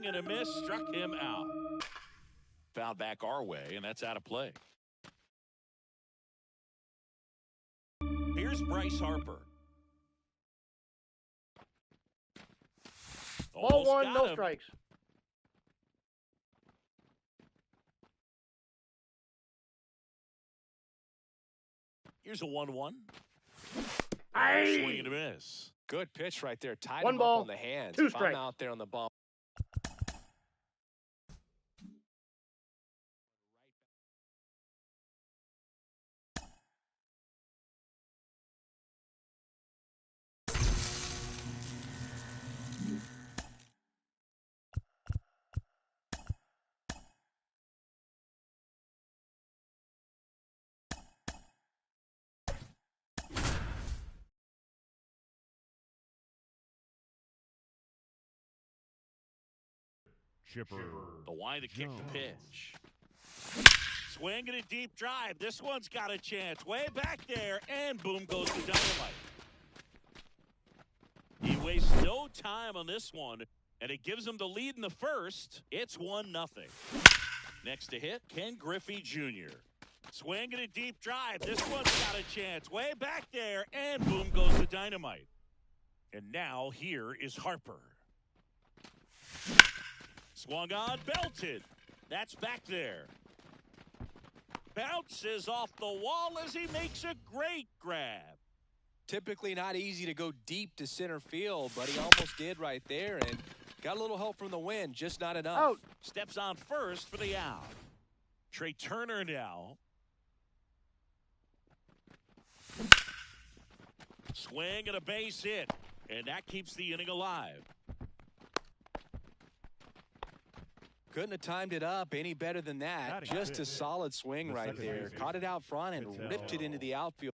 swing and a miss, struck him out. Foul back our way, and that's out of play. Here's Bryce Harper. Ball Almost one, got no him. strikes. Here's a 1-1. Aye. Swing and a miss. Good pitch right there. Tied One him ball, up on the hands. two If I'm strikes. out there on the ball. Chipper. The wide to kick the pitch. Swing and a deep drive. This one's got a chance. Way back there, and boom goes the dynamite. He wastes no time on this one, and it gives him the lead in the first. It's 1-0. Next to hit, Ken Griffey Jr. Swing and a deep drive. This one's got a chance. Way back there, and boom goes the dynamite. And now here is Harper. Swung on, belted. That's back there. Bounces off the wall as he makes a great grab. Typically not easy to go deep to center field, but he almost did right there and got a little help from the wind, just not enough. Out. Steps on first for the out. Trey Turner now. Swing and a base hit, and that keeps the inning alive. Couldn't have timed it up any better than that. Just a solid swing right there. Caught it out front and ripped it into the outfield.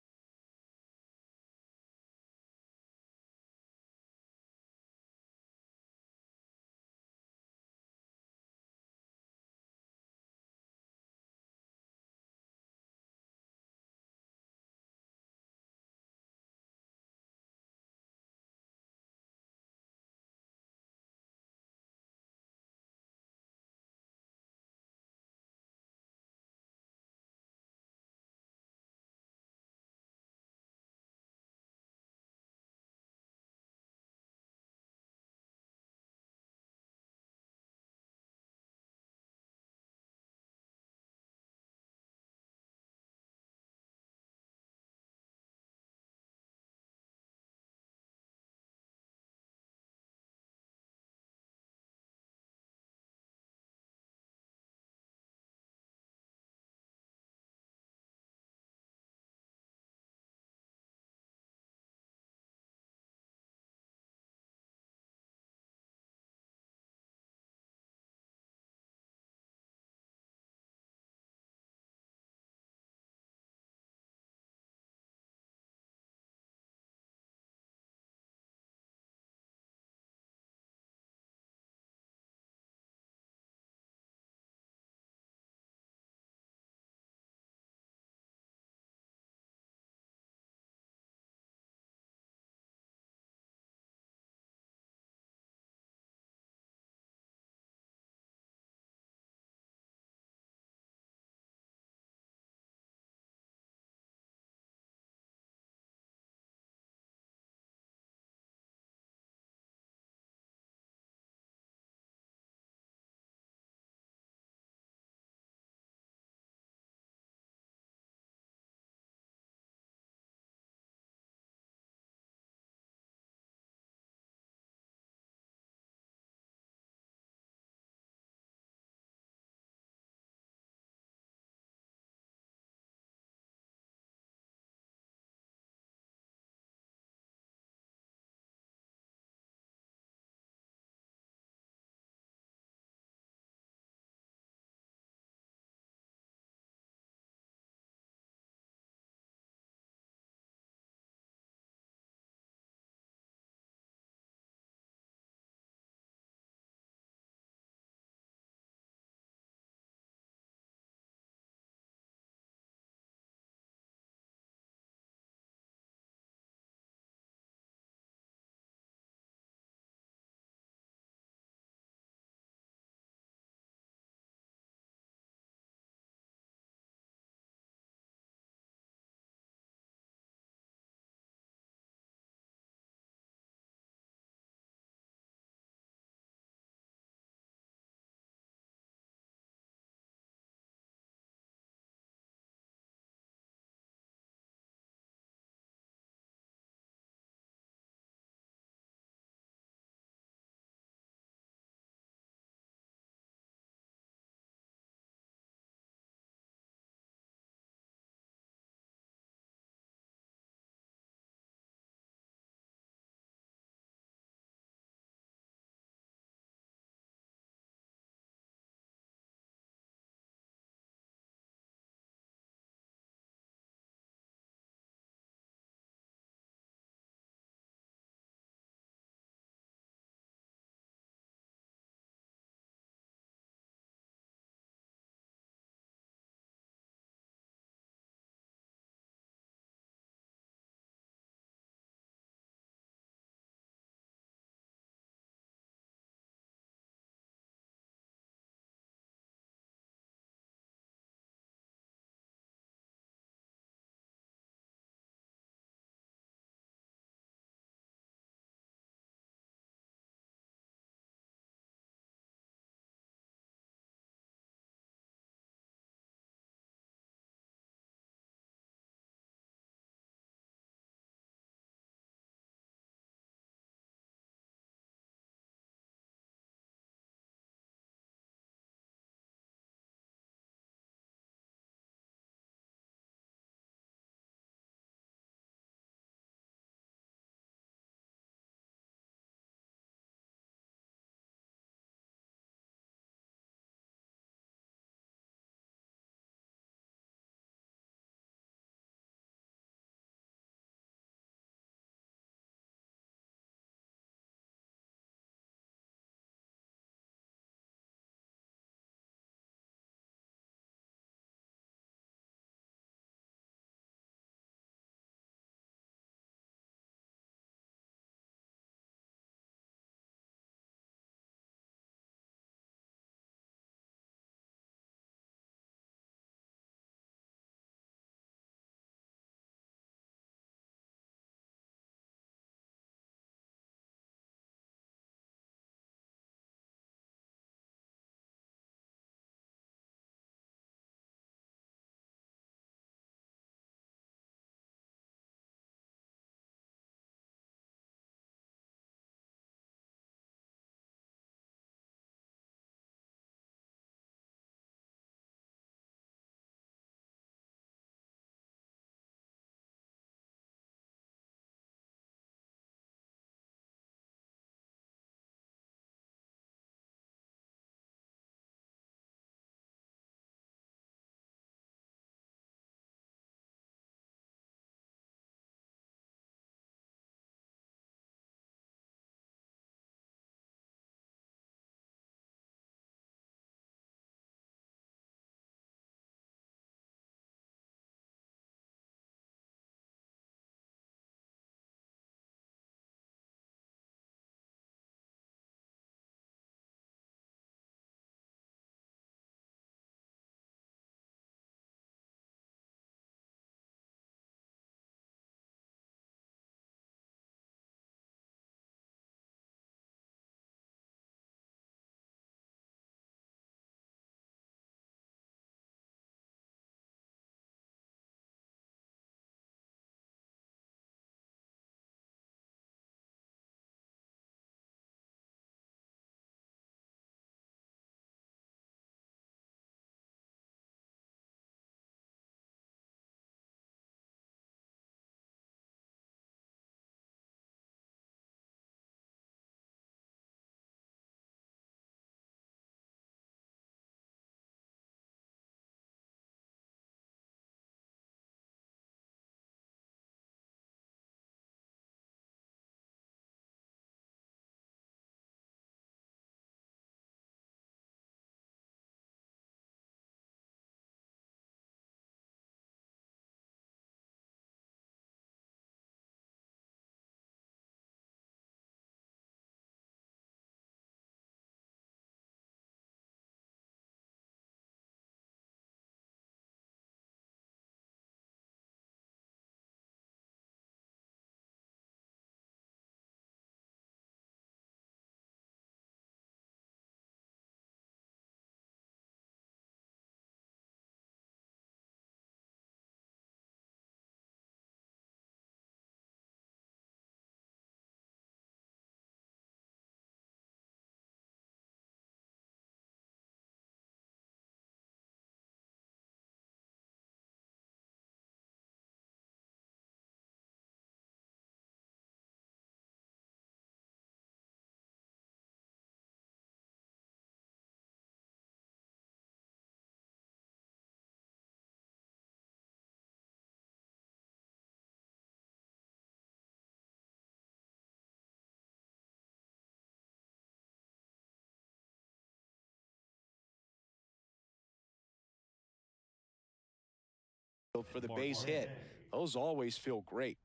for the base hit. Those always feel great.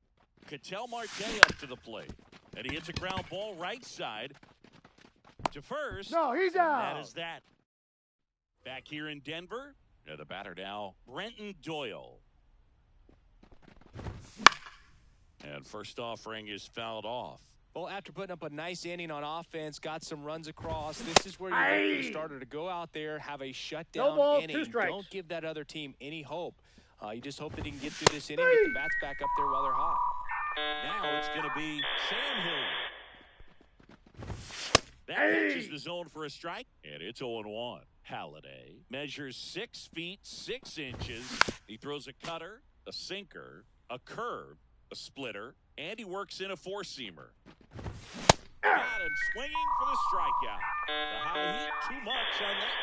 Ketel Marte up to the plate. And he hits a ground ball right side to first. No, he's And out. that is that. Back here in Denver, the batter now, Brenton Doyle. And first offering is fouled off. Well, after putting up a nice inning on offense, got some runs across, this is where you look for the starter to go out there, have a shutdown No balls, inning. 2 strikes. Don't give that other team any hope. You just hope that he can get through this inning, get the bats back up there while they're hot. Now it's going to be Sam Hill. That pitches the zone for a strike, and it's 0-1. Halladay measures 6 feet 6 inches. He throws a cutter, a sinker, a curve, a splitter, and he works in a 4-seamer. Got him swinging for the strikeout. The high heat too much on that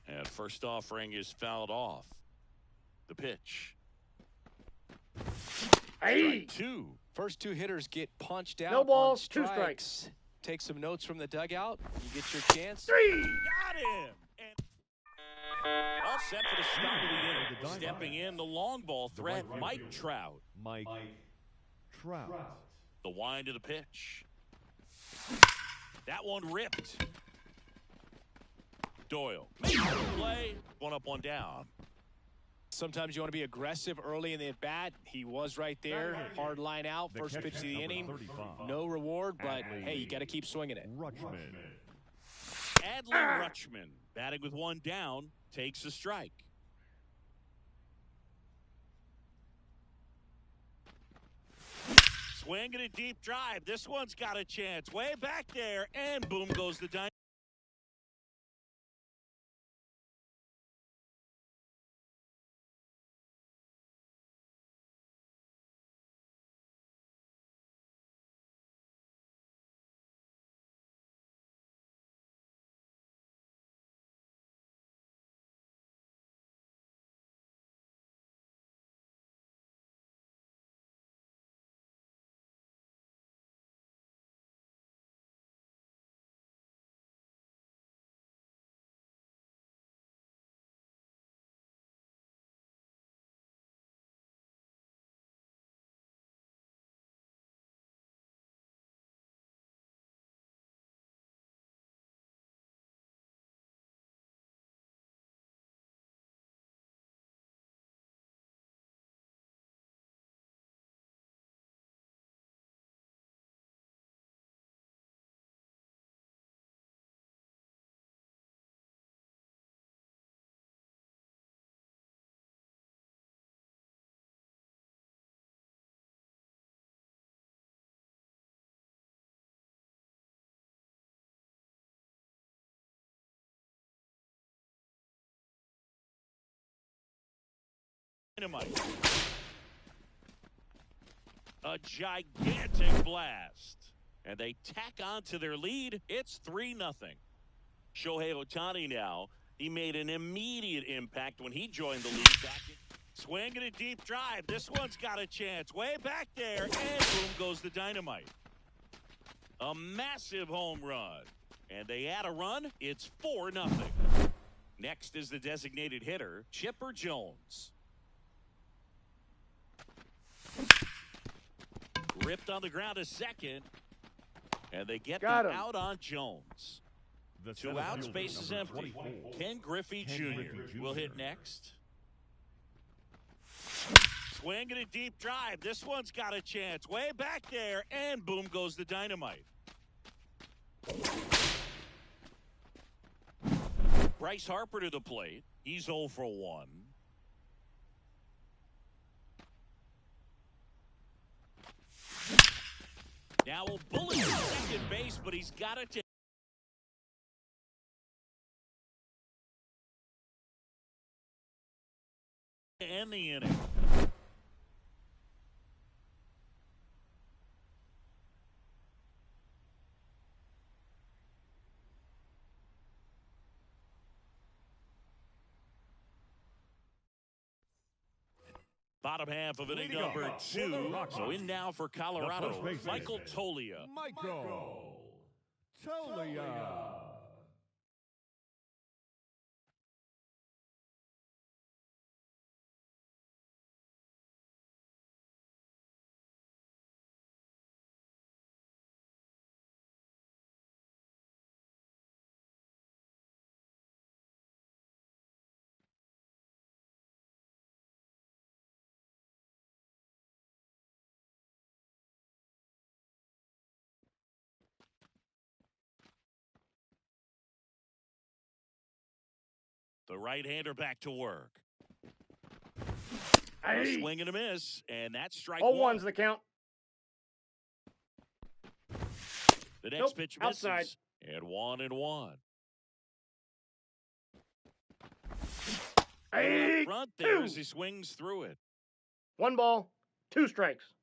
one. And first offering is fouled off. The pitch. Strike 2. First 2 hitters get punched out No balls, on 2 strikes. strikes. Take some notes from the dugout. You get your chance. 3. Got him. And all set for the start of the inning. Stepping in the long ball threat, Mike Trout. Mike Trout. The wind of the pitch. That one ripped. Doyle makes the play. 1 up, 1 down. Sometimes you want to be aggressive early in the at-bat. He was right there. Hard line out. The First pitch of catcher, the number inning. 35. No reward, but Adley hey, you got to keep swinging it. Rutschman. Adley Rutschman, batting with 1 down, takes a strike. Swinging a deep drive. This one's got a chance. Way back there, and boom goes the dynamite. A gigantic blast. And they tack on to their lead. It's 3-0. Shohei Ohtani now. He made an immediate impact when he joined the league back in. Swinging a deep drive. This one's got a chance. Way back there. And boom goes the dynamite. A massive home run. And they add a run. It's 4-0. Next is the designated hitter, Chipper Jones. Ripped on the ground a second. And they get Got them him. out on Jones. The 2 center outs, fielder, base is number empty. 24. Ken Griffey Ken Jr. Griffey will hit Jr. next. Swinging a deep drive. This one's got a chance. Way back there. And boom goes the dynamite. Bryce Harper to the plate. He's 0 for 1. Now a bullet to second base, but he's got it to end the inning. Bottom half of inning Leading number off 2. for the Rockies. So in now for Colorado, The first baseman, Michael Toglia. Michael Toglia. The right-hander back to work. A Hey. swing and a miss, and that's strike All one. one's the count. The next Nope, pitch misses. outside. And 1-1. Hey. Front there Two. as he swings through it. 1 ball, 2 strikes.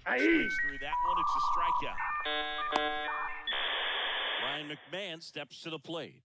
Hey. Swings through that one. It's a strikeout. Ryan McMahon steps to the plate.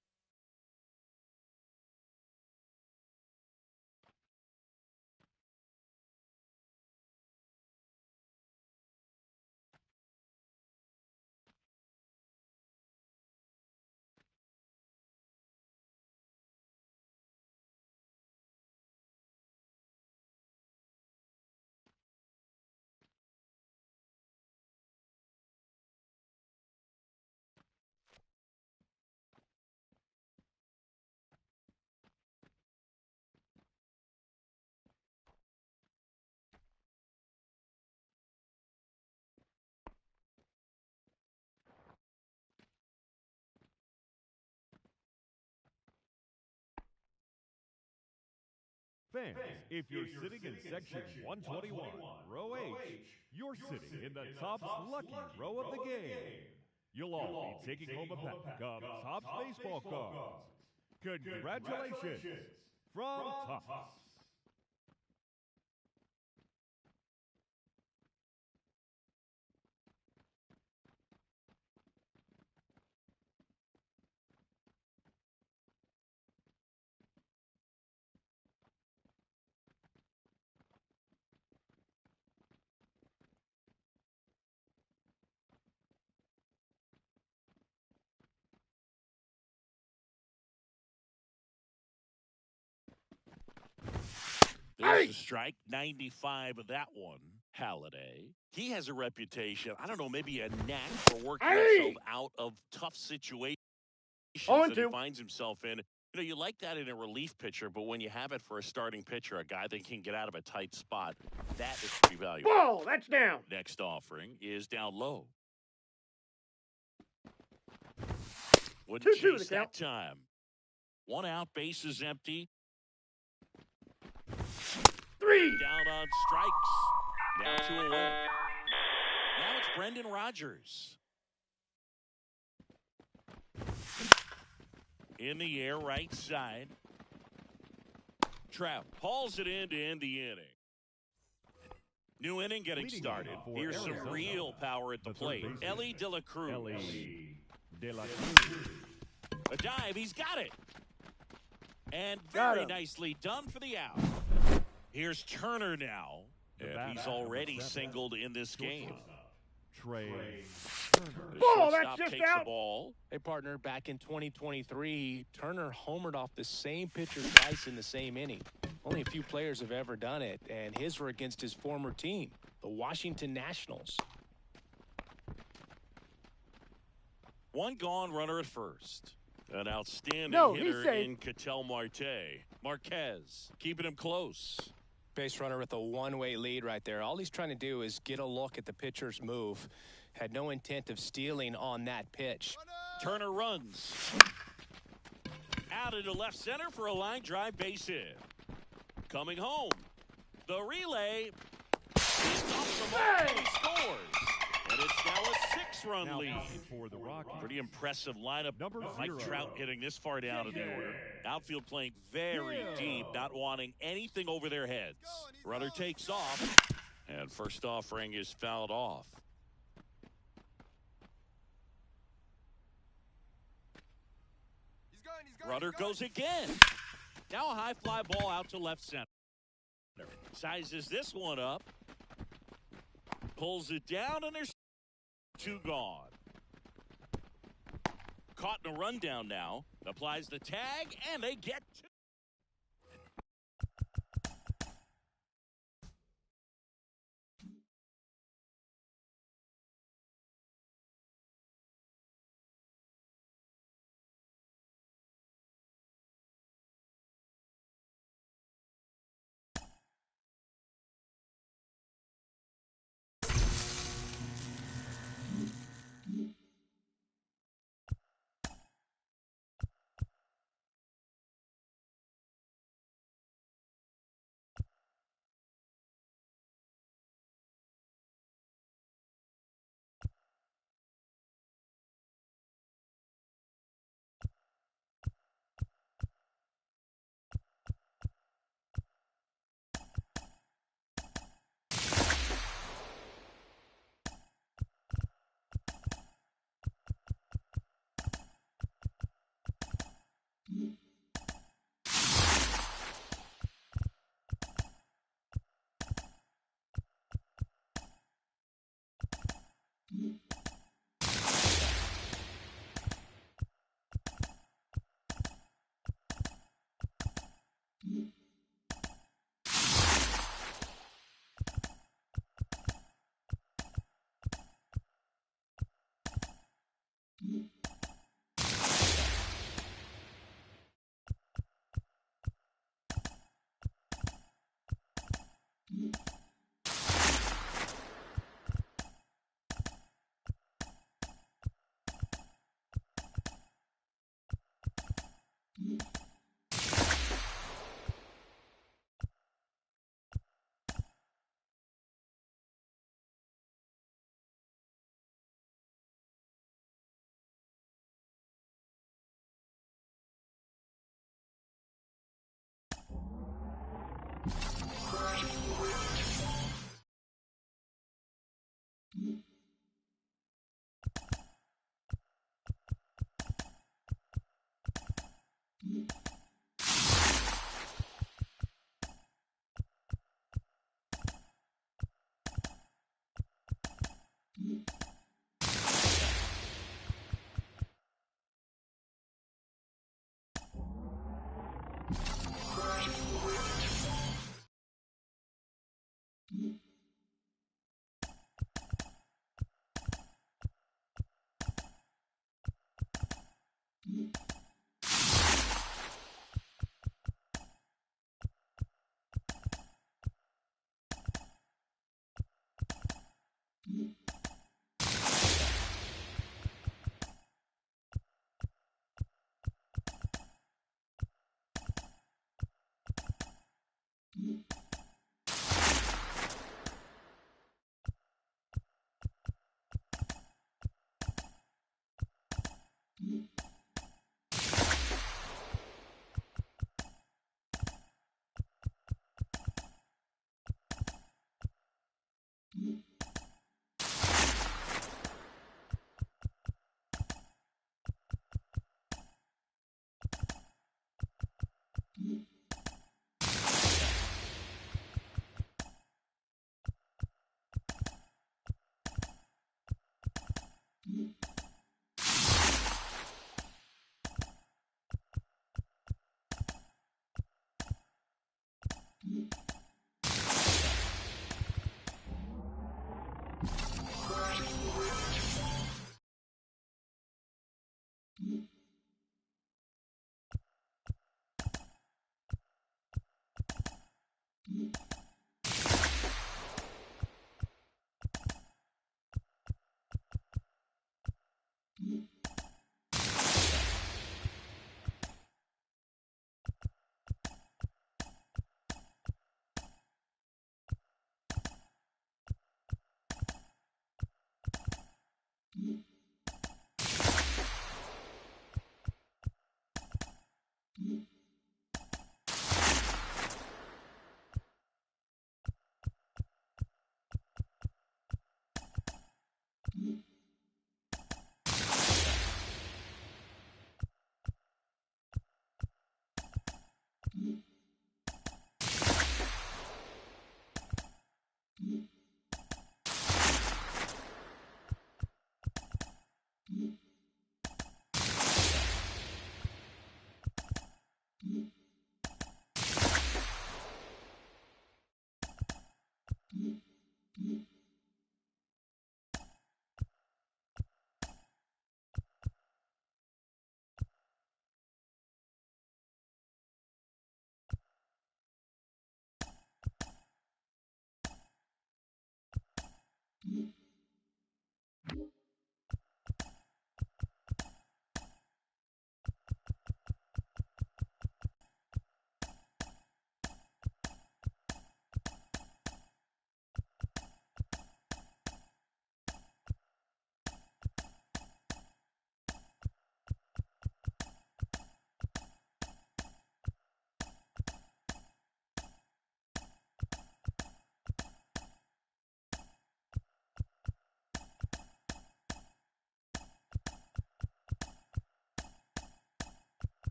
Fans, if you're sitting in section 121, row H, you're sitting in the Topps lucky row of the game. You'll all be taking home a pack of Topps baseball cards. Congratulations from Topps. There's a strike, 95 of that one. Halliday. He has a reputation, I don't know, maybe a knack for working himself out of tough situations that he finds himself in. You know, you like that in a relief pitcher, but when you have it for a starting pitcher, a guy that can get out of a tight spot, that is pretty valuable. Ball, that's down. Next offering is down low. Wouldn't 2-2 chase the count. that time. 1 out, base is empty. 3. Down on strikes. Now 2 away. Now it's Brendan Rodgers. In the air, right side. Trout hauls it in to end the inning. New inning getting Leading started. off for Here's some Arizona, real power at the the third plate. baseman, Ellie De La Cruz. Ellie De La Cruz. A dive, he's got it. And Got very him. nicely done for the out. Here's Turner now. And bat he's number already 7. singled in this game. Trey The Ball, that's shortstop just takes out. the ball. Hey, partner, back in 2023, Turner homered off the same pitcher twice in the same inning. Only a few players have ever done it, and his were against his former team, the Washington Nationals. 1 gone, runner at first. An outstanding No, he's hitter safe. in Ketel Marte. Marquez keeping him close. Base runner with a one-way lead right there. All he's trying to do is get a look at the pitcher's move. Had no intent of stealing on that pitch. Turner runs. Out into left center for a line drive base hit. Coming home. The relay is off the mark and he scores. And it's now a 6-run Now lead. for the Rockies. Pretty impressive lineup. Number Mike 0. Trout hitting this far down in the order. Outfield playing very deep, not wanting anything over their heads. Runner takes off, and first offering is fouled off. Runner goes again. Now a high fly ball out to left center. Sizes this one up. Pulls it down, and there's 2 gone. Caught in a rundown now. Applies the tag, and they get 2.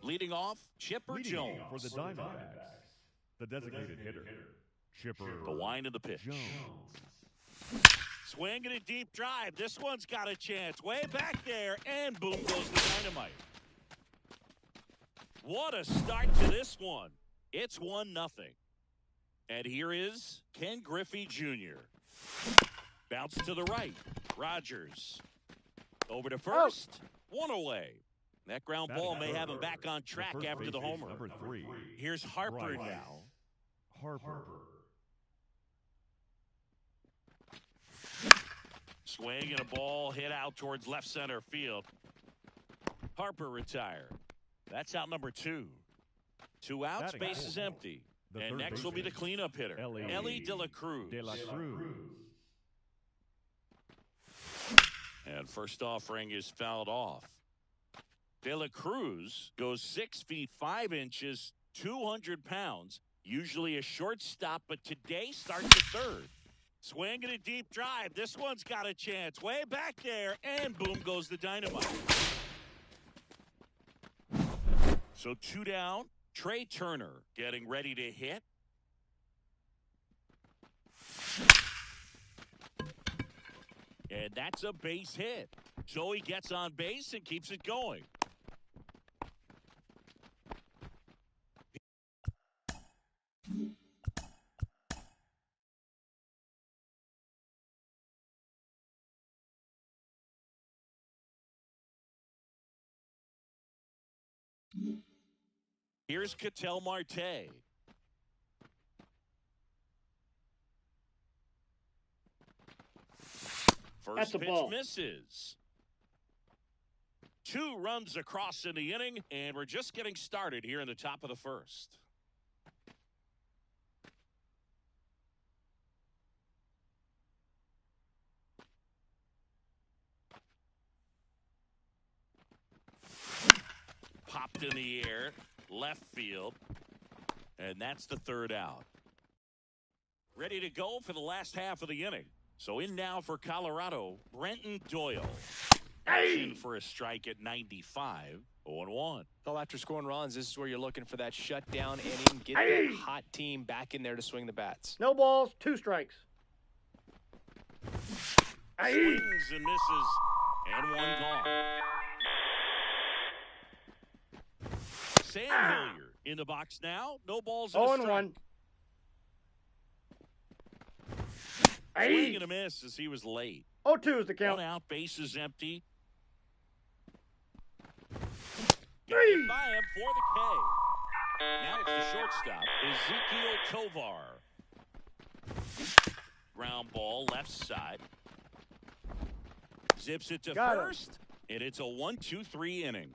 Leading off, Chipper Leading Jones. for the Diamondbacks, the designated hitter, Chipper The wind of the pitch. Jones. Swinging a deep drive. This one's got a chance. Way back there, and boom goes the dynamite. What a start to this one. It's 1-0. And here is Ken Griffey Jr. Bounce to the right. Rogers. Over to first. One away. That ground ball may have him back on track after the homer. Number 3. Here's Harper Bryce now. Harper. Swing and a ball hit out towards left center field. Harper retired. That's out number 2. 2 outs, Batting base is fourth. empty. The And third next will be the baseman, cleanup hitter, Ellie De La Cruz. De La Cruz. And first offering is fouled off. De La Cruz goes 6 feet 5 inches, 200 pounds. Usually a shortstop, but today starts at third. Swing and a deep drive. This one's got a chance. Way back there, and boom goes the dynamite. So 2 down. Trey Turner getting ready to hit. And that's a base hit. So he gets on base and keeps it going. Here's Ketel Marte. That's First a pitch ball. misses. 2 runs across in the inning, and we're just getting started here in the top of the first. Popped in the air, left field, and that's the 3rd out. Ready to go for the last half of the inning. So in now for Colorado, Brenton Doyle. In for a strike at 95, 0-1. Well, after scoring runs, this is where you're looking for that shutdown inning. Get the hot team back in there to swing the bats. No balls, 2 strikes. Swings and misses, and 1 gone. Sam Hilliard in the box now. No balls in a strike. 0-1. Swing and a miss as he was late. 0-2 is the 1 count. out, base is empty. 3. Get by him for the K. Now it's the shortstop, Ezekiel Tovar. Ground ball left side. Zips it to Got him. first, and it's a 1-2-3 inning.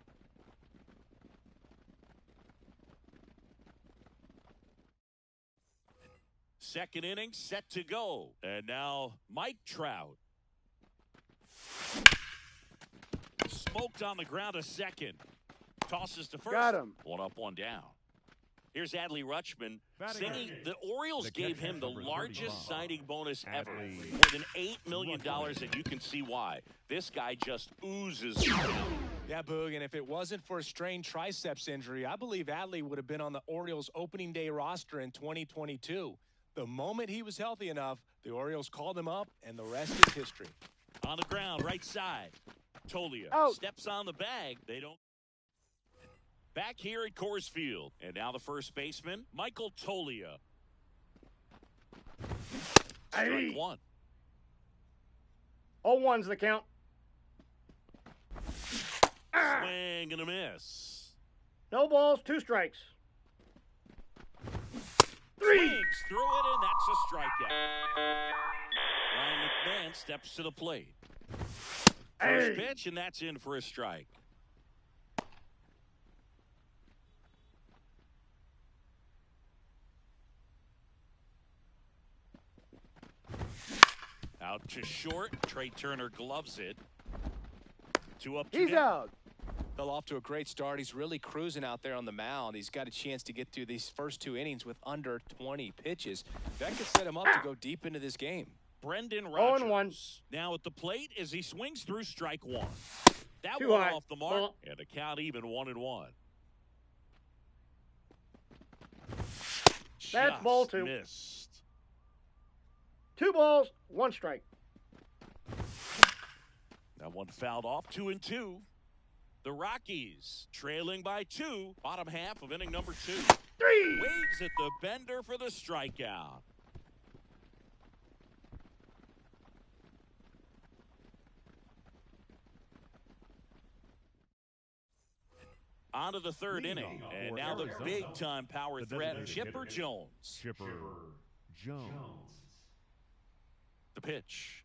Second inning set to go. And now Mike Trout. Smoked on the ground a second. Tosses to first. Got him. 1 up, 1 down. Here's Adley Rutschman Batting saying eighth. the Orioles The gave catcher, him the number largest 35. signing bonus ever. Adley More than $8 million, and you can see why. This guy just oozes talent. Yeah, Boog, and if it wasn't for a strained triceps injury, I believe Adley would have been on the Orioles opening day roster in 2022. The moment he was healthy enough, the Orioles called him up, and the rest is history. On the ground, right side. Tolia Out. steps on the bag. They don't. Back here at Coors Field. And now the first baseman, Michael Tolia. Strike one. 0-1's the count. Swing and a miss. No balls, 2 strikes. Swings through it, and that's a strikeout. Ryan McMahon steps to the plate. First pitch, and that's in for a strike. Out to short. Trey Turner gloves it. 2 up, 2 He's down. out. Fell off to a great start. He's really cruising out there on the mound. He's got a chance to get through these first 2 innings with under 20 pitches. That could set him up to go deep into this game. Brendan 0-1. Rodgers now at the plate as he swings through strike one. That Too one high. off the mark, Ball. and a count even 1-1. That's ball Just 2. Missed. 2 balls, 1 strike. That one fouled off. 2-2. The Rockies trailing by 2. Bottom half of inning number 2. 3. Waves at the bender for the strikeout. On to the third inning, and now the big-time power threat, Chipper Jones. Chipper Jones. The pitch.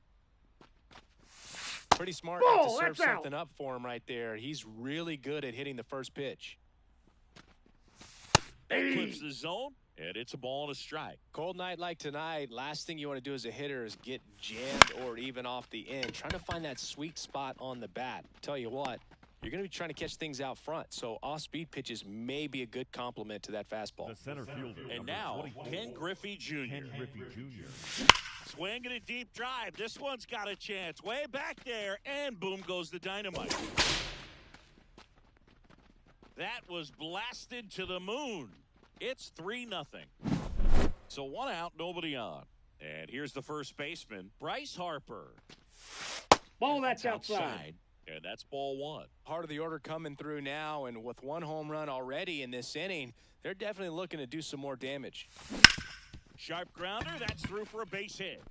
Pretty smart not to Ball, serve that's out. something up for him right there. He's really good at hitting the first pitch. That clips the zone, and it's a ball and a strike. Cold night like tonight, last thing you want to do as a hitter is get jammed or even off the end. Trying to find that sweet spot on the bat. Tell you what, you're going to be trying to catch things out front, so off-speed pitches may be a good complement to that fastball. The center fielder. And number now, 24, Ken Griffey Jr. Ken Griffey Jr. Swinging a deep drive. This one's got a chance. Way back there, and boom goes the dynamite. That was blasted to the moon. It's 3-0. So 1 out, nobody on. And here's the first baseman, Bryce Harper. Ball, that's outside. And that's ball 1. Part of the order coming through now, and with 1 home run already in this inning, they're definitely looking to do some more damage. Sharp grounder, that's through for a base hit.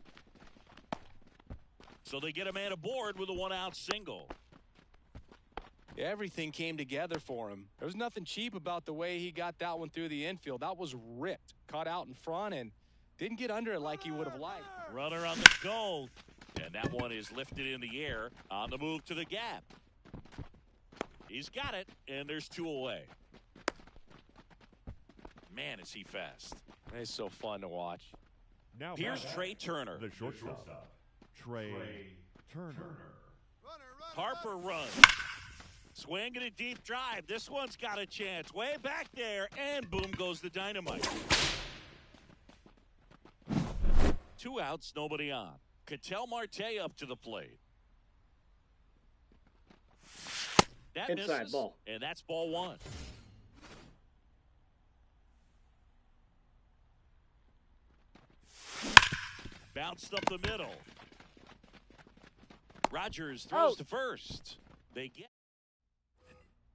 So they get a man aboard with a 1-out single. Everything came together for him. There was nothing cheap about the way he got that one through the infield. That was ripped, caught out in front, and didn't get under it like he would have liked. Runner on the goal. And that one is lifted in the air on the move to the gap. He's got it, and there's 2 away. Man, is he fast. It's so fun to watch. Now Here's back, Trey Turner. the shortstop. Trey Turner. Harper runs. Swinging a deep drive. This one's got a chance. Way back there, and boom goes the dynamite. 2 outs, nobody on. Ketel Marte up to the plate. That Inside misses, ball. and that's ball 1. Bounced up the middle. Rodgers throws Out. to first. They get.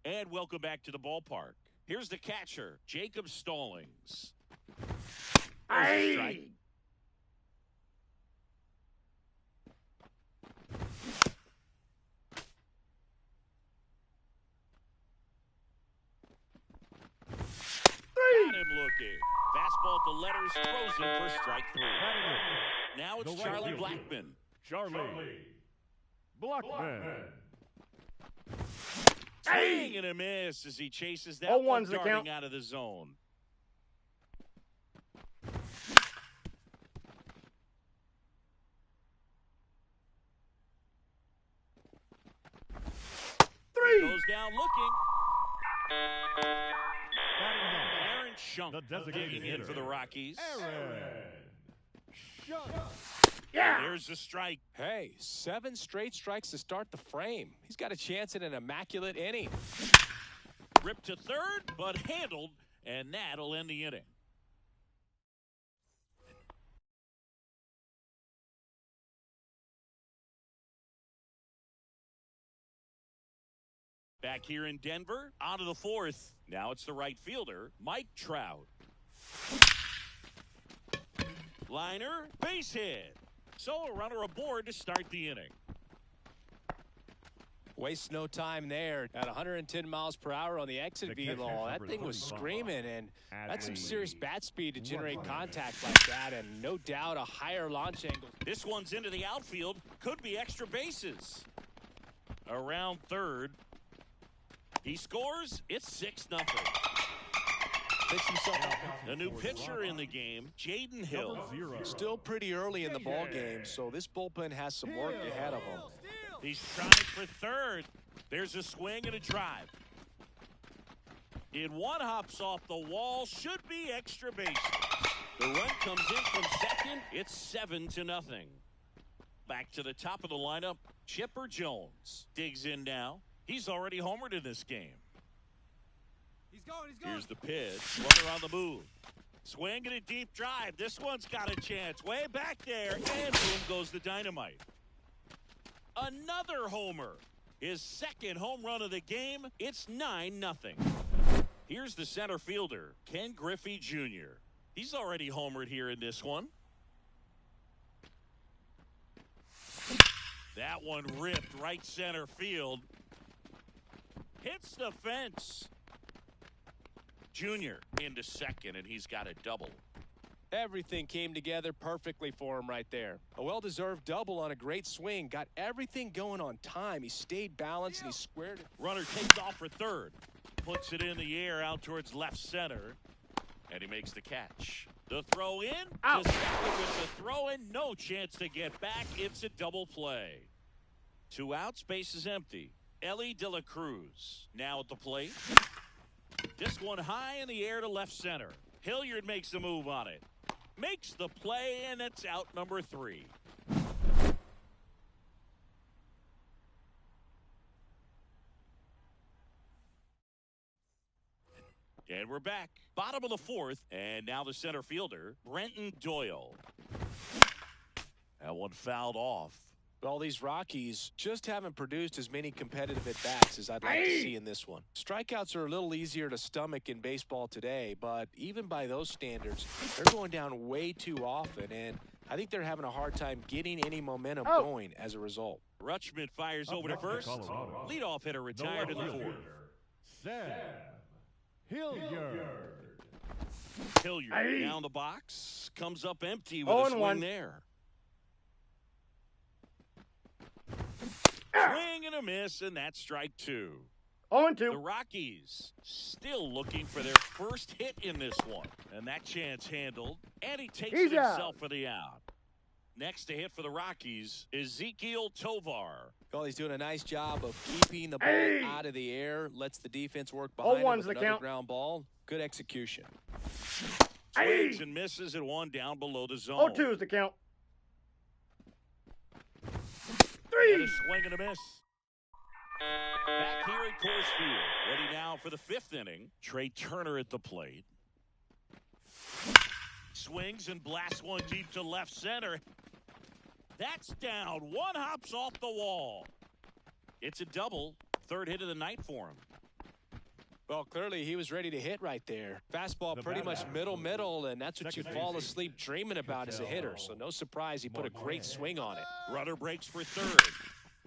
And welcome back to the ballpark. Here's the catcher, Jacob Stallings. There's a strike. Got him looking. Fastball at the letters, throws him for strike 3. Now it's The right Charlie field. Blackmon. Charlie Blackman. Swing and a miss as he chases that 0-1's one the darting count. out of the zone. Goes down looking. Aaron Shunk The designated digging in hitter. for the Rockies. Aaron Shunk. Yeah. There's the strike. Hey, 7 straight strikes to start the frame. He's got a chance at an immaculate inning. Ripped to third, but handled, and that'll end the inning. Back here in Denver, on to the fourth. Now it's the right fielder, Mike Trout. Liner, base hit. So a runner aboard to start the inning. Waste no time there. At 110 miles per hour on the exit velo, that thing was screaming, and that's some serious bat speed to generate contact like that, and no doubt a higher launch angle. This one's into the outfield. Could be extra bases. Around third. He scores. It's 6-0. Picks himself up. A new pitcher in the game, Jaden Hill. Still pretty early in the ball game, so this bullpen has some work ahead of him. He's trying for third. There's a swing and a drive. One hops off the wall. Should be extra bases. The run comes in from second. It's 7-0. Back to the top of the lineup, Chipper Jones digs in now. He's already homered in this game. He's going. Here's the pitch. Runner on the move. Swing and a deep drive. This one's got a chance. Way back there. And boom goes the dynamite. Another homer. His second home run of the game. It's 9-0. Here's the center fielder, Ken Griffey Jr. He's already homered here in this one. That one ripped right center field. Hits the fence. Junior into second, and he's got a double. Everything came together perfectly for him right there. A well-deserved double on a great swing. Got everything going on time. He stayed balanced and he squared it. Runner takes off for third. Puts it in the air out towards left center. And he makes the catch. The throw in. Out. To second with the throw in. No chance to get back. It's a double play. 2 outs. Base is empty. Ellie De La Cruz now at the plate. This one high in the air to left center. Hilliard makes the move on it. Makes the play, and it's out number 3. And we're back. Bottom of the fourth, and now the center fielder, Brenton Doyle. That one fouled off. Well, these Rockies just haven't produced as many competitive at-bats as I'd like to see in this one. Strikeouts are a little easier to stomach in baseball today, but even by those standards, they're going down way too often, and I think they're having a hard time getting any momentum going as a result. Rutschman fires over to first. Leadoff hitter retired in the fourth. Sam Hilliard. Hilliard down the box. Comes up empty with a swing there. Swing and a miss, and that's strike 2. 0-2. The Rockies still looking for their first hit in this one. And that chance handled. And he takes it himself for the out. Next to hit for the Rockies, Ezequiel Tovar. Well, he's doing a nice job of keeping the ball out of the air. Lets the defense work behind him with another ground ball. Good execution. Swings and misses at 1 down below the zone. 0-2 is the count. 3. And a swing and a miss. Back here at Coors Field. Ready now for the 5th inning. Trey Turner at the plate. Swings and blasts one deep to left center. That's down. One hops off the wall. It's a double. 3rd hit of the night for him. Well, clearly he was ready to hit right there. Fastball pretty much middle, and that's what you fall asleep dreaming about as a hitter. So no surprise he put a great swing on it. Runner breaks for third.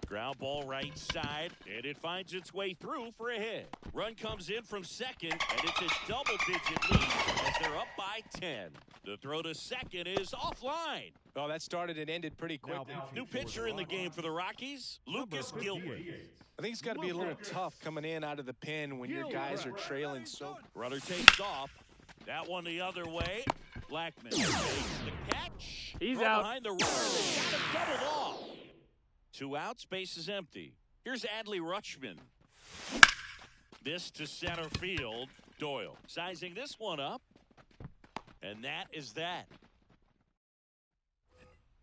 Ground ball right side, and it finds its way through for a hit. Run comes in from second, and it's a double-digit lead as they're up by 10. The throw to second is offline. Well, that started and ended pretty quickly. New pitcher in the game for the Rockies, Lucas Gilbert. I think it's got to be a little tough coming in out of the pen when your guys are trailing so. Runner takes off. That one the other way. Blackman takes the catch. He's from out. Behind the runner. They got him doubled off. 2 outs, base is empty. Here's Adley Rutschman. This to center field. Doyle sizing this one up. And that is that.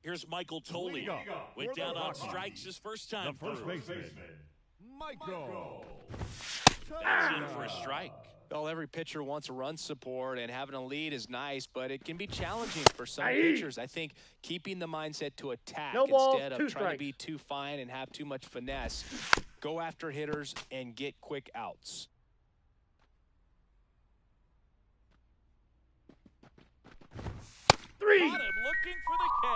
Here's Michael Tolley. Went down on strikes his first time The first through. baseman, Michael. That's in for a strike. Well, every pitcher wants a run support, and having a lead is nice, but it can be challenging for some pitchers. I think keeping the mindset to attack No balls, instead of 2 trying to strikes. be too fine and have too much finesse go after hitters, and get quick outs. Three. Got him looking for the K.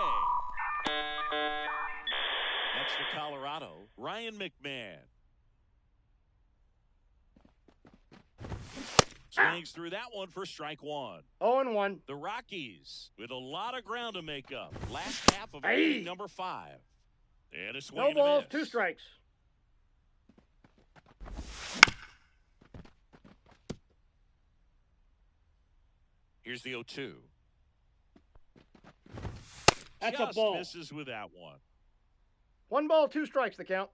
Next for Colorado, Ryan McMahon. Swings through that one for strike one. 0-1. The Rockies with a lot of ground to make up. Last half of inning number 5. And a swing No and a balls, miss. 2 strikes. Here's the 0-2. That's Just a ball. misses with that one. 1 ball, 2 strikes, the count.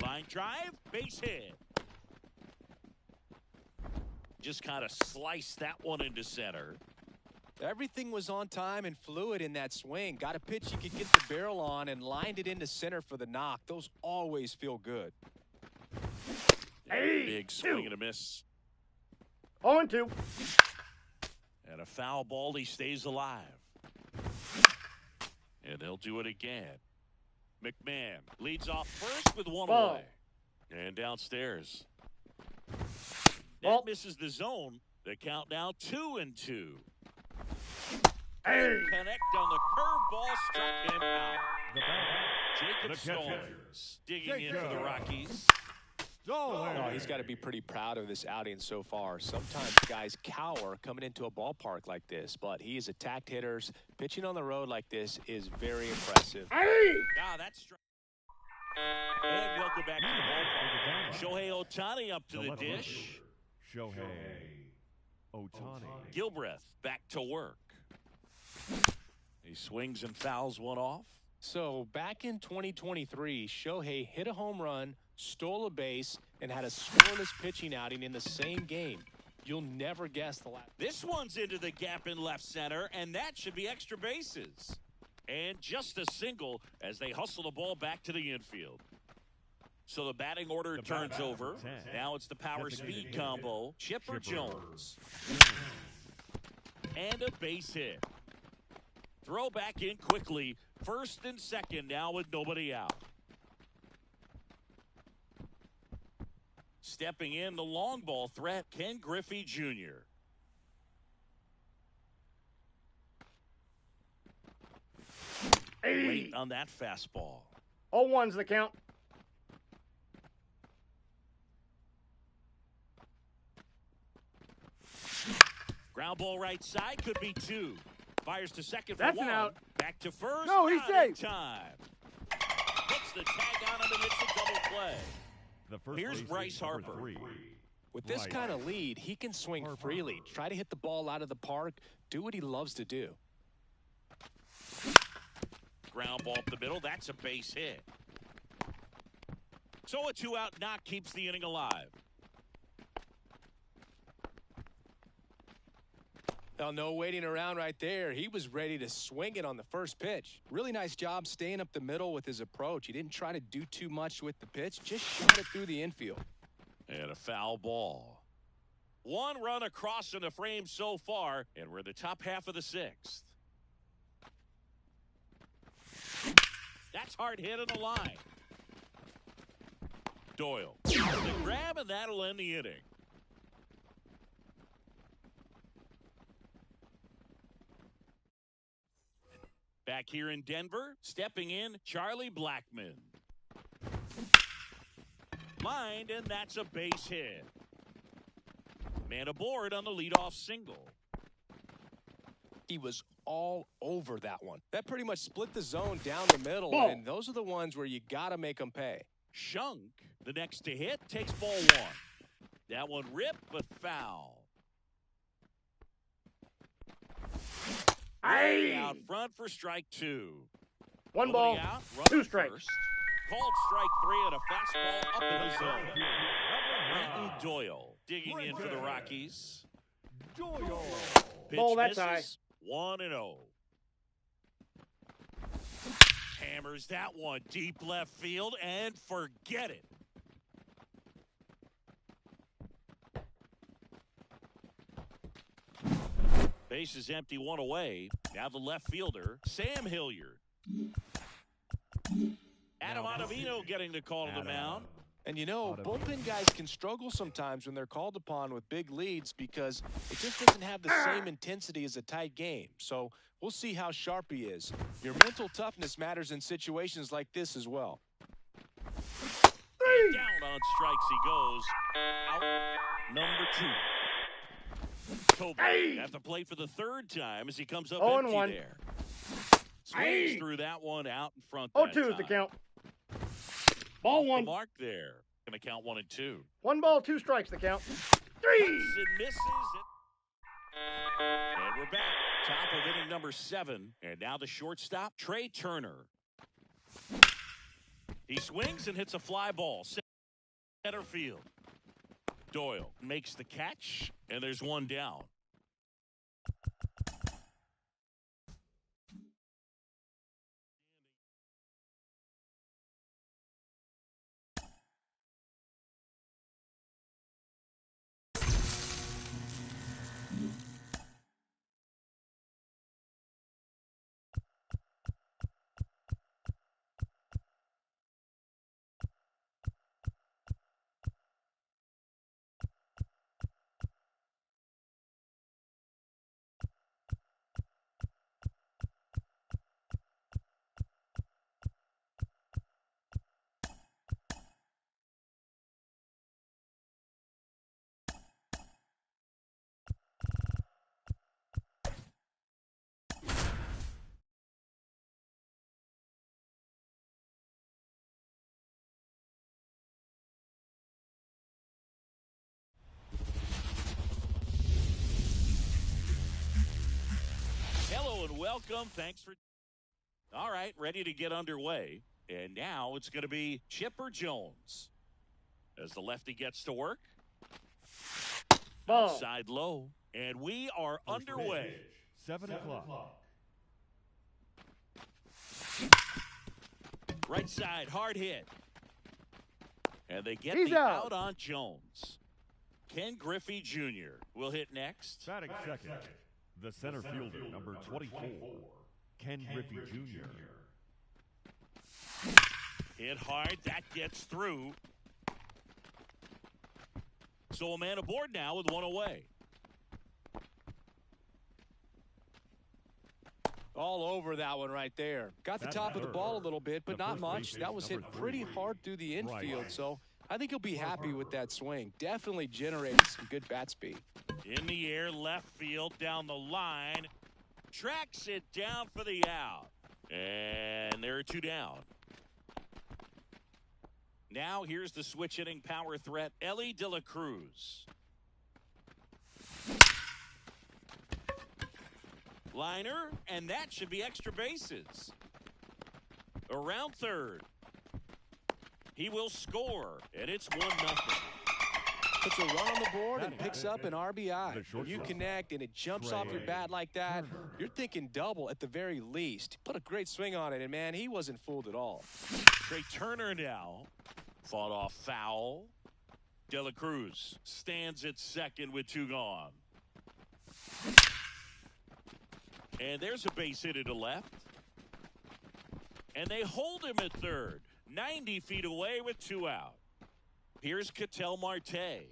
Line drive, base hit. Just kind of sliced that one into center. Everything was on time and fluid in that swing. Got a pitch you could get the barrel on and lined it into center for the knock. Those always feel good. Big swing and a miss. 0-2. And a foul ball, he stays alive. And he'll do it again. McMahon leads off first with one Ball. away. And downstairs. Ball. That misses the zone. The count now 2-2. Hey. Connect on the curveball, struck him out. The batter, Jacob the catcher, Stallings digging in for the Rockies. Stallings. Oh, he's got to be pretty proud of this outing so far. Sometimes guys cower coming into a ballpark like this, but he has attacked hitters. Pitching on the road like this is very impressive. Hey. Ah, that's strike. And welcome back to the ballpark. Shohei Ohtani up to the left dish. fielder, Shohei Ohtani. Gilbreth back to work. He swings and fouls one off. So back in 2023, Shohei hit a home run, stole a base, and had a scoreless pitching outing in the same game. You'll never guess the last. This one's into the gap in left center, and that should be extra bases. And just a single as they hustle the ball back to the infield. So the batting order turns over. Now it's the power-speed combo. Chipper Jones. And a base hit. Throw back in quickly. First and second now with nobody out. Stepping in the long ball threat, Ken Griffey Jr. Hey. Late on that fastball. 0-1's the count. Ground ball right side, could be 2. Fires to second for That's 1. an out. Back to first. No, he's not in safe. time. Puts the tag on him and hits a double play. The first Here's baseman, Bryce number Harper. 3. With this Right. kind of lead, he can swing freely, try to hit the ball out of the park, do what he loves to do. Ground ball up the middle. That's a base hit. So a 2-out knock keeps the inning alive. Now, no waiting around right there. He was ready to swing it on the first pitch. Really nice job staying up the middle with his approach. He didn't try to do too much with the pitch, just shot it through the infield. And a foul ball. 1 run across in the frame so far, and we're in the top half of the 6th. That's hard hit on the line. Doyle. The grab, and that'll end the inning. Back here in Denver, stepping in, Charlie Blackmon. Lined, and that's a base hit. Man aboard on the leadoff single. He was all over that one. That pretty much split the zone down the middle, Ball. and those are the ones where you got to make them pay. Shunk, the next to hit, takes ball 1. That one ripped, but foul. Hey. Out front for strike 2. 1 Nobody ball, out, 2 runner strikes. first. Called strike 3 and a fastball up in the zone. Brenton Doyle digging in for the Rockies. Doyle. Pitch Ball, that's misses. 1-0. Hammers that one deep left field and forget it. Base is empty, 1 away. Now the left fielder, Sam Hilliard. Adam Ottavino getting the call to the mound. And you know, bullpen guys can struggle sometimes when they're called upon with big leads because it just doesn't have the same intensity as a tight game. So we'll see how sharp he is. Your mental toughness matters in situations like this as well. And down on strikes he goes. Out number 2. Kobe at the plate for the 3rd time as he comes up empty 0-1. there. Swings through that one out in front. 0-2 is the count. Ball The 1. mark there. Going to count 1 and 2. 1 ball, 2 strikes the count. 3. It misses it. And we're back. Top of inning number 7. And now the shortstop, Trey Turner. He swings and hits a fly ball. Center field. Doyle makes the catch, and there's 1 down. Hello and welcome. Thanks for. All right, ready to get underway. And now it's going to be Chipper Jones as the lefty gets to work. Ball. Outside low. And we are underway. 7 o'clock. Right side, hard hit. And they get He's the out. out on Jones. Ken Griffey Jr. will hit next. Batting second, the center fielder, number 24, Ken Griffey Jr. Hit hard. That gets through. So a man aboard now with 1 away. All over that one right there. Got the top of the ball a little bit, but not much. That was hit pretty hard through the infield, so I think he'll be happy with that swing. Definitely generated some good bat speed. In the air, left field, down the line. Tracks it down for the out. And there are 2 down. Now here's the switch hitting power threat, Elly De La Cruz. Liner, and that should be extra bases. Around third. He will score, and it's 1-0. Puts a run on the board and picks up an RBI. When you connect and it jumps off your bat like that, you're thinking double at the very least. Put a great swing on it, and man, he wasn't fooled at all. Trey Turner now. Fought off foul. De La Cruz stands at second with 2 gone. And there's a base hit to left. And they hold him at third. 90 feet away with 2 out. Here's Ketel Marte.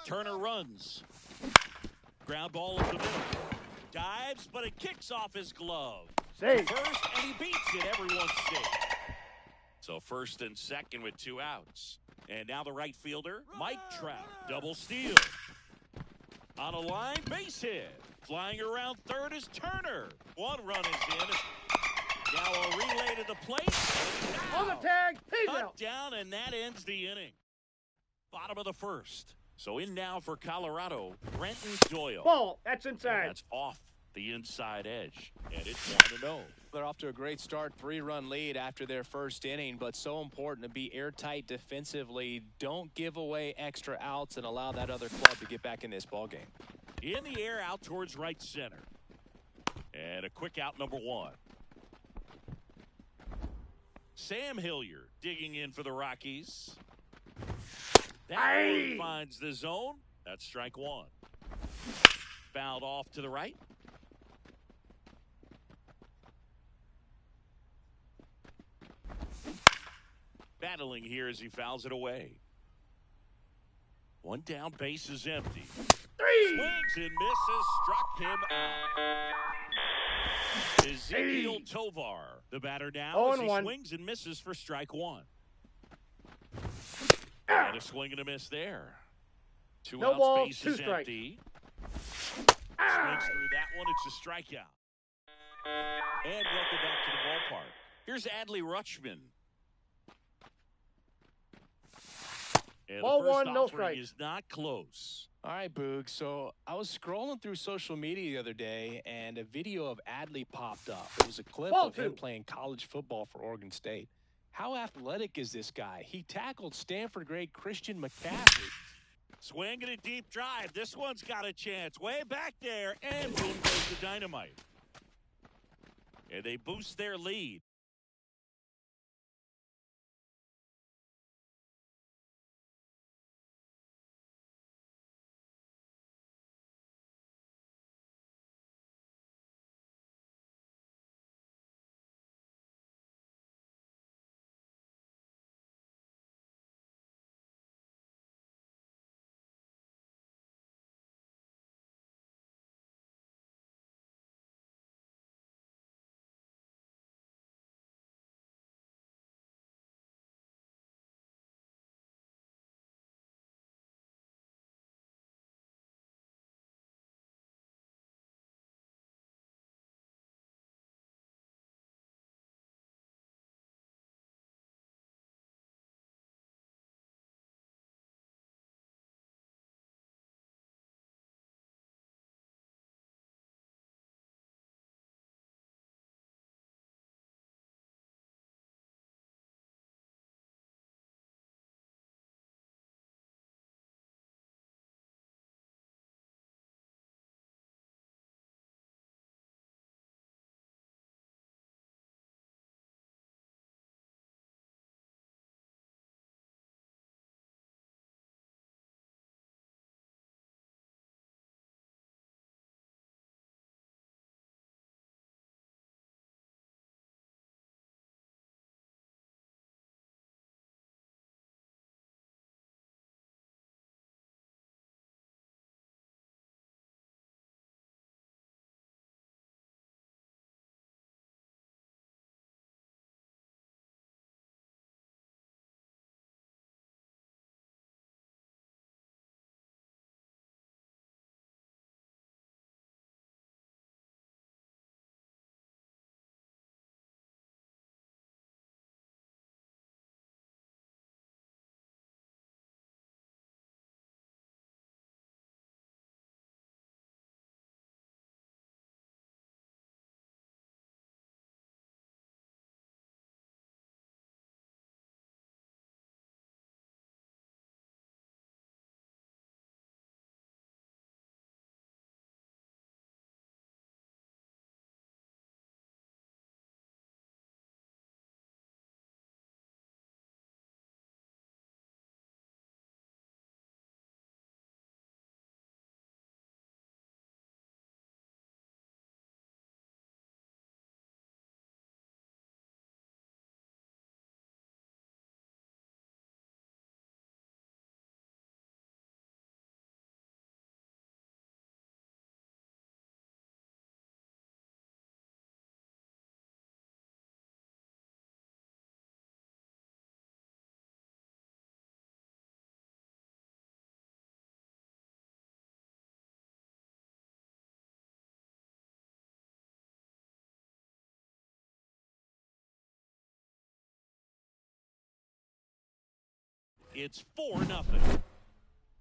Turner runs. Ground ball up the middle. Dives, but it kicks off his glove. Safe. First, and he beats it. Everyone's safe. So first and second with 2 outs. And now the right fielder, Mike Trout. Double steal. On a line, base hit. Flying around third is Turner. 1 run is in. Now a relay to the plate. On the tag. He's Cut out. down, and that ends the inning. Bottom of the first. So in now for Colorado, Brenton Doyle. Ball. That's And inside. that's off the inside edge. And it's 1-0. They're off to a great start, 3-run lead after their first inning, but so important to be airtight defensively. Don't give away extra outs and allow that other club to get back in this ballgame. In the air, out towards right center. And a quick out, number 1. Sam Hilliard digging in for the Rockies. That one finds the zone. That's strike 1. Fouled off to the right. battling here as he fouls it away. One down, base is empty. Swings and misses, struck him out. Ezekiel Tovar, the batter now, as he 0-1. swings and misses for strike one. And a swing and a miss there. Two No outs, balls, base 2 is strikes. empty. Swings through that one, it's a strikeout. And welcome back to the ballpark. Here's Adley Rutschman. And Ball the first 1, no offering strikes. is not close. All right, Boog. So I was scrolling through social media the other day, and a video of Adley popped up. It was a clip Ball of him 2. playing college football for Oregon State. How athletic is this guy? He tackled Stanford great Christian McCaffrey. Swinging a deep drive. This one's got a chance. Way back there. And boom goes the dynamite. And they boost their lead. It's 4-0.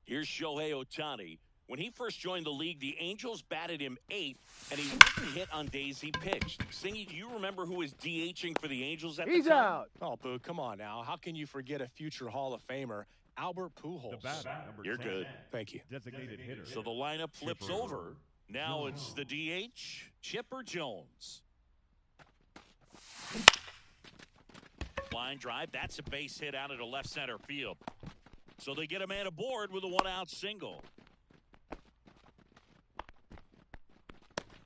Here's Shohei Ohtani. When he first joined the league, the Angels batted him 8th, and he wouldn't hit on days he pitched. Singy, do you remember who was DHing for the Angels at He's the time? out. Oh, Boog, come on now. How can you forget a future Hall of Famer, Albert The Pujols? batter, number You're 10, good. Thank you. Designated hitter. So the lineup flips Chipper over. Now it's the DH, Chipper Jones. Line drive. That's a base hit out into left center field. So they get a man aboard with a 1-out single.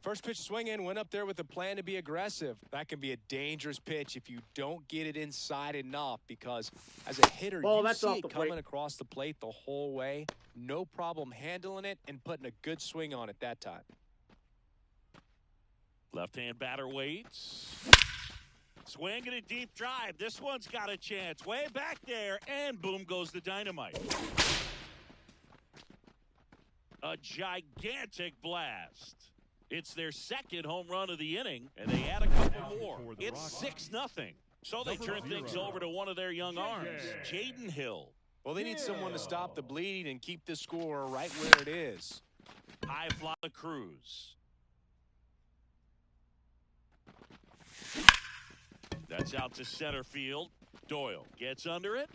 First pitch swinging, went up there with a plan to be aggressive. That can be a dangerous pitch if you don't get it inside enough, because as a hitter, Ball, you that's see off it the coming plate. across the plate the whole way. No problem handling it and putting a good swing on it that time. Left-hand batter waits. Swinging a deep drive. This one's got a chance. Way back there, and boom goes the dynamite. A gigantic blast. It's their second home run of the inning, and they add a couple more. It's 6-0. So they turn things over to one of their young arms, Jaden Hill. Well, they need someone to stop the bleeding and keep the score right where it is. High fly to Cruz. That's out to center field. Doyle gets under it.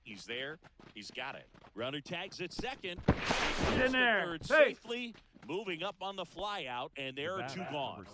He's there. He's got it. Runner tags at second. Get in there. Third Hey. safely. Moving up on the fly out, and there are two gone.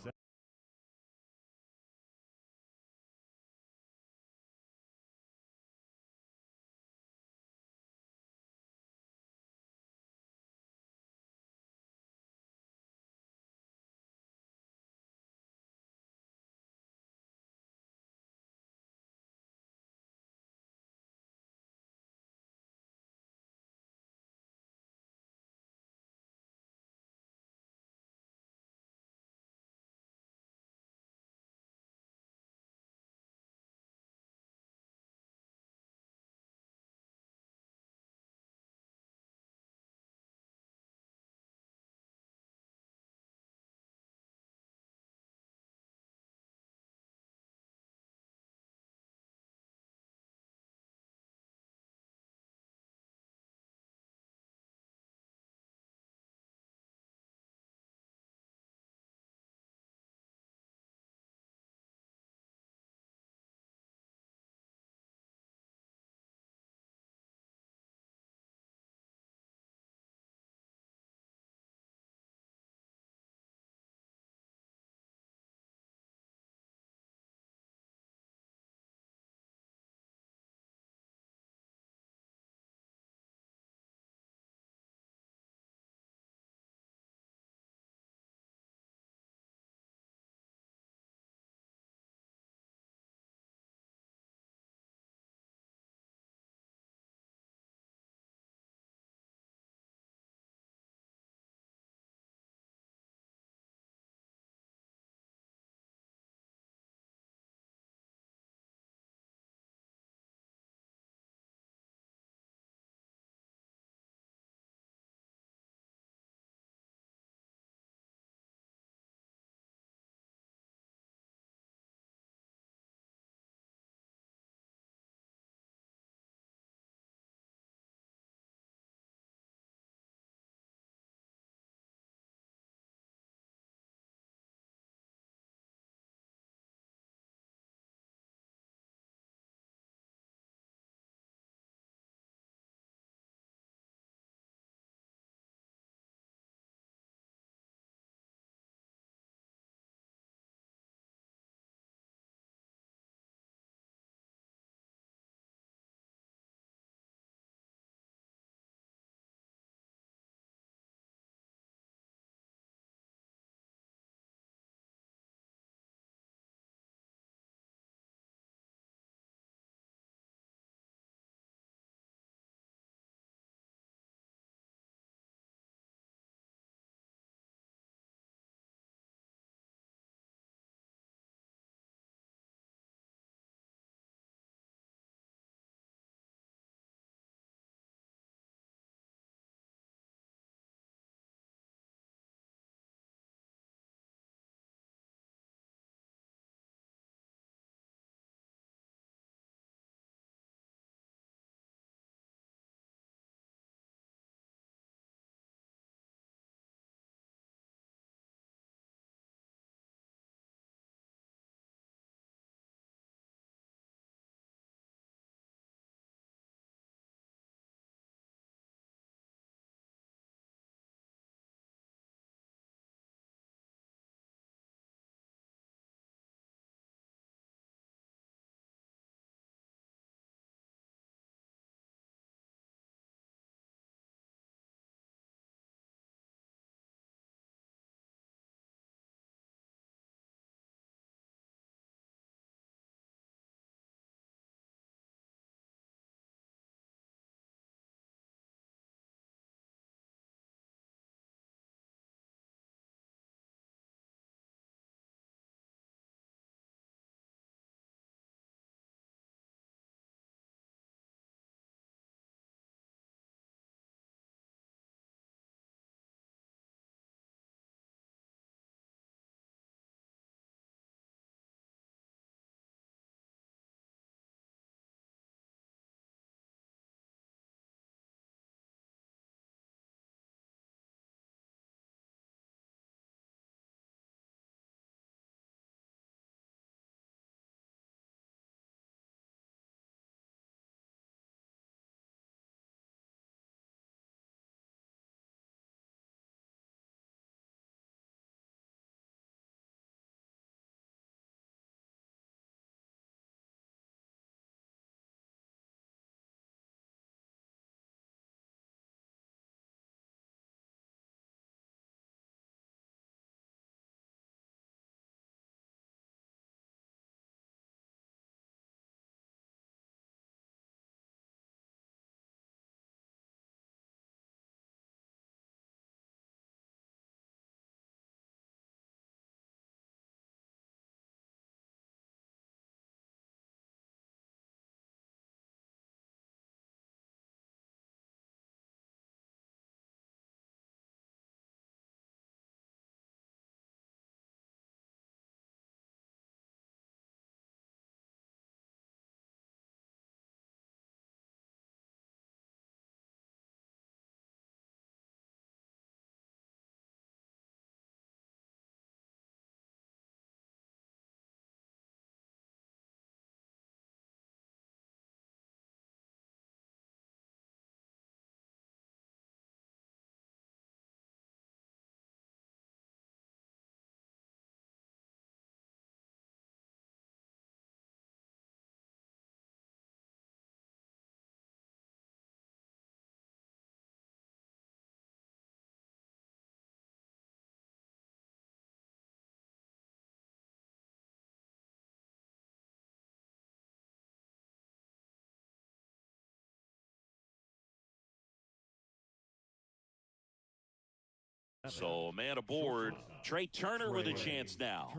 So a man aboard. Trey Turner with a chance now.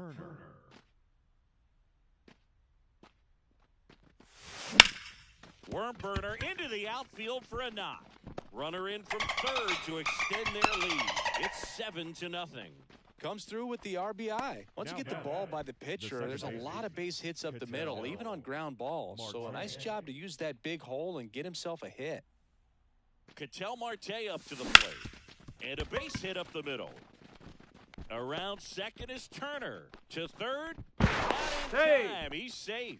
Worm burner into the outfield for a knock. Runner in from third to extend their lead. It's 7-0. Comes through with the RBI. Once you get the ball by the pitcher, there's a lot of base hits up the middle, even on ground balls. So a nice job to use that big hole and get himself a hit. Ketel Marte up to the plate. And a base hit up the middle. Around second is Turner. To third. Not in time. He's safe.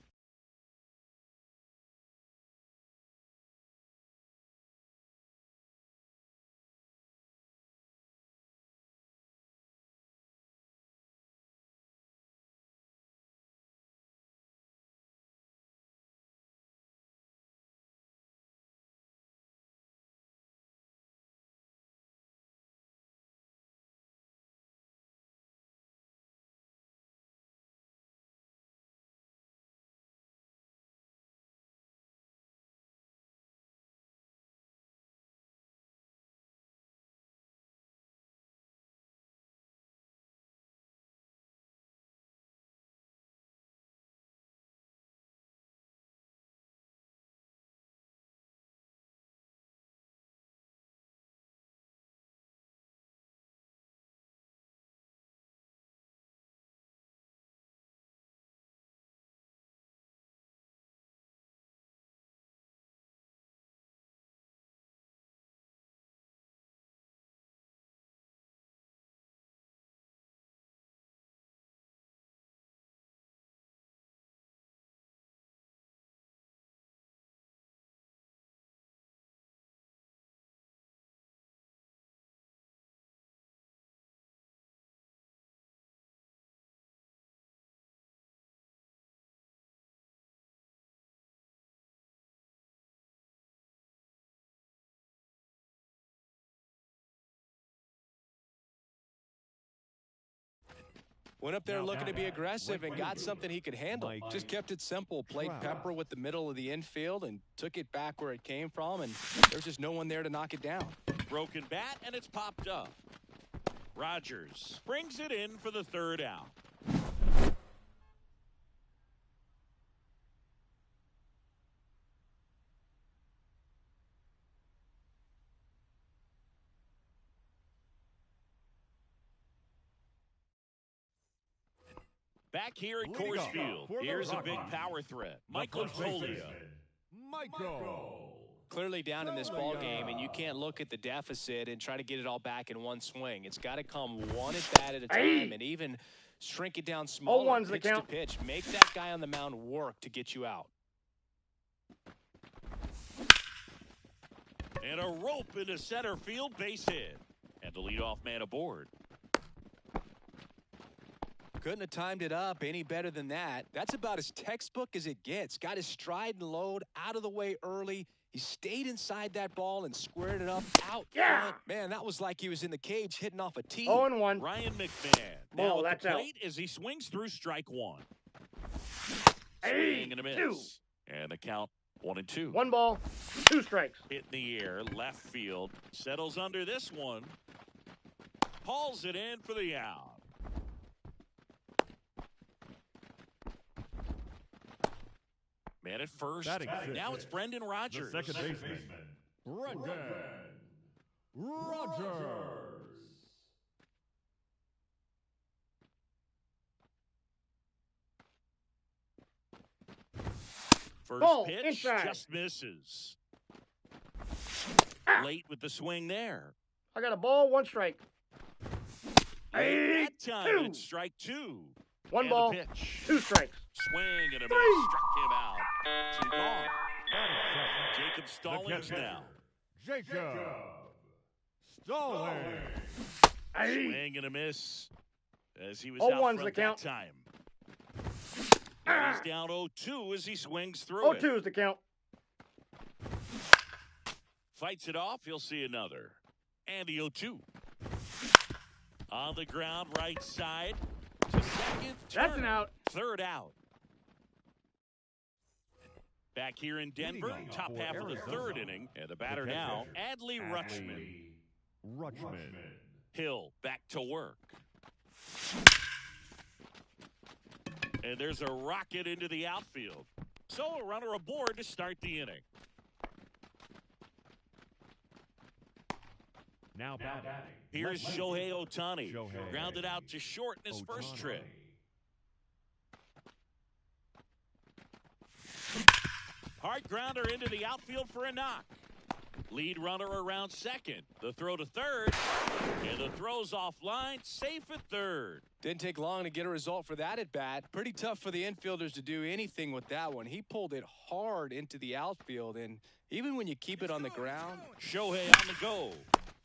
Went up there looking to be aggressive and got something he could handle. Just kept it simple, played pepper with the middle of the infield and took it back where it came from, and there's just no one there to knock it down. Broken bat, and it's popped up. Rogers brings it in for the third out. Back here at Coors Field, here's a big power threat. Michael Toglia. Clearly down in this ball game, and you can't look at the deficit and try to get it all back in one swing. It's got to come one at bat at a time, and even shrink it down smaller, pitch to pitch. Make that guy on the mound work to get you out. And a rope into center field, base hit. And the leadoff man aboard. Couldn't have timed it up any better than that. That's about as textbook as it gets. Got his stride and load out of the way early. He stayed inside that ball and squared it up out front. Man, that was like he was in the cage hitting off a tee. 0-1. Ryan McMahon. Now at the plate as he swings through strike one. Swing and a miss. And the count 1-2. 1 ball, 2 strikes. Hit in the air, left field. Settles under this one. Hauls it in for the out. Man at first. Now it's Brendan Rodgers. The second baseman, Brendan Rodgers. First ball, pitch inside. just misses. Late with the swing there. I got a ball, 1 strike. That time it's strike 2. 1 and ball, pitch. 2 strikes. Swing and a 3. miss. Struck him out. 2 gone. Jacob Stallings now. Jacob Stallings. Swing and a miss as he was 0-1's out front the count. that time. And he's down 0-2 as he swings through it. 0-2 is the count. Fights it off. He'll see another. And the 0-2. On the ground, right side. To second. That's Turner. an out. Third out. Back here in Denver, top half of the third inning. And the batter now, Adley Rutschman. Hill back to work. And there's a rocket into the outfield. So a runner aboard to start the inning. Now batting. Here's Shohei Ohtani. Shohei Grounded out to short in his first Ohtani. trip. Hard grounder into the outfield for a knock. Lead runner around second. The throw to third. And the throw's offline. Safe at third. Didn't take long to get a result for that at bat. Pretty tough for the infielders to do anything with that one. He pulled it hard into the outfield, and even when you keep it on the ground. Shohei on the go.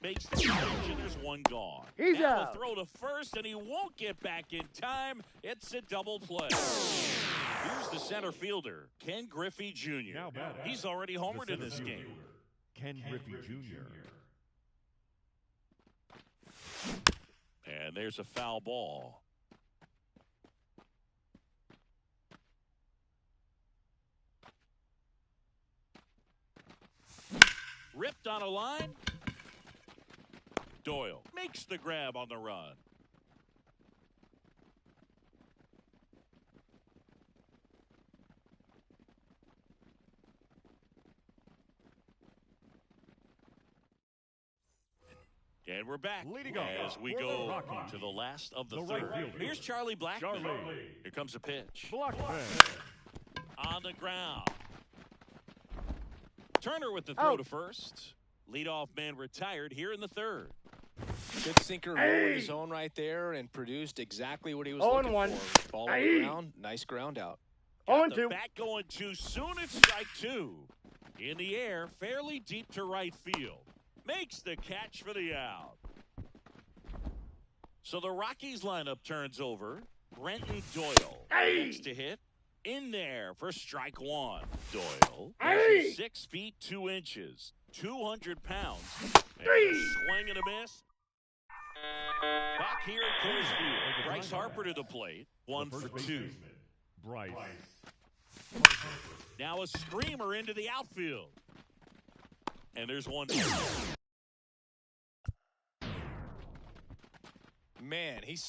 Makes the catch, and there's one gone. He's now out. the throw to first, and he won't get back in time. It's a double play. Here's the center fielder, Ken Griffey Jr. Now batting. He's already homered The in this center game. fielder, Ken Griffey Jr. And there's a foul ball. Ripped on a line. Doyle makes the grab on the run. And we're back Leading off as we for the go Rockies, to the last of the the right third. fielder, Here's Charlie Blackmon. Charlie Here comes a pitch. Blackmon. On the ground. Turner with the throw Out. to first. Leadoff man retired here in the third. Good sinker low in his Hey! zone right there and produced exactly what he was 0-1. looking for. Ball on the Hey! ground. Nice ground out. On The to. bat going too soon. It's strike two. In the air, fairly deep to right field. Makes the catch for the out. So the Rockies lineup turns over. Brenton Doyle Hey! next to hit. In there for strike one. Doyle Hey! measures 6 feet 2 inches, 200 pounds. And Three! a swing and a miss. Back here at Coors Field, Bryce Harper to the plate. The 1 first for base 2. baseman, Bryce. Now a screamer into the outfield. And there's one. Man, he's